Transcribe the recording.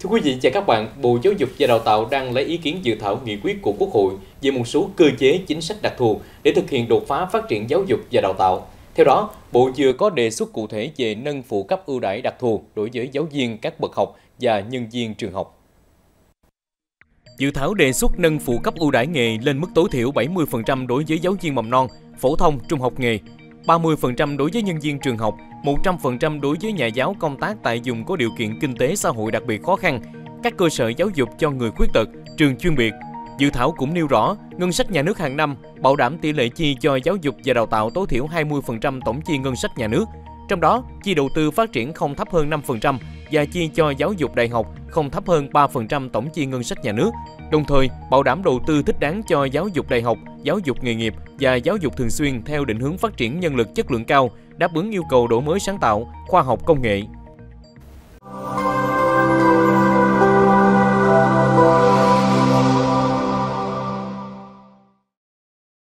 Thưa quý vị và các bạn, Bộ Giáo dục và Đào tạo đang lấy ý kiến dự thảo nghị quyết của Quốc hội về một số cơ chế chính sách đặc thù để thực hiện đột phá phát triển giáo dục và đào tạo. Theo đó, Bộ vừa có đề xuất cụ thể về nâng phụ cấp ưu đãi đặc thù đối với giáo viên các bậc học và nhân viên trường học. Dự thảo đề xuất nâng phụ cấp ưu đãi nghề lên mức tối thiểu 70% đối với giáo viên mầm non, phổ thông, trung học nghề, 30% đối với nhân viên trường học, 100% đối với nhà giáo công tác tại vùng có điều kiện kinh tế xã hội đặc biệt khó khăn, các cơ sở giáo dục cho người khuyết tật, trường chuyên biệt. Dự thảo cũng nêu rõ, ngân sách nhà nước hàng năm bảo đảm tỷ lệ chi cho giáo dục và đào tạo tối thiểu 20% tổng chi ngân sách nhà nước. Trong đó, chi đầu tư phát triển không thấp hơn 5% và chi cho giáo dục đại học không thấp hơn 3% tổng chi ngân sách nhà nước. Đồng thời, bảo đảm đầu tư thích đáng cho giáo dục đại học, giáo dục nghề nghiệp và giáo dục thường xuyên theo định hướng phát triển nhân lực chất lượng cao, đáp ứng yêu cầu đổi mới sáng tạo, khoa học công nghệ.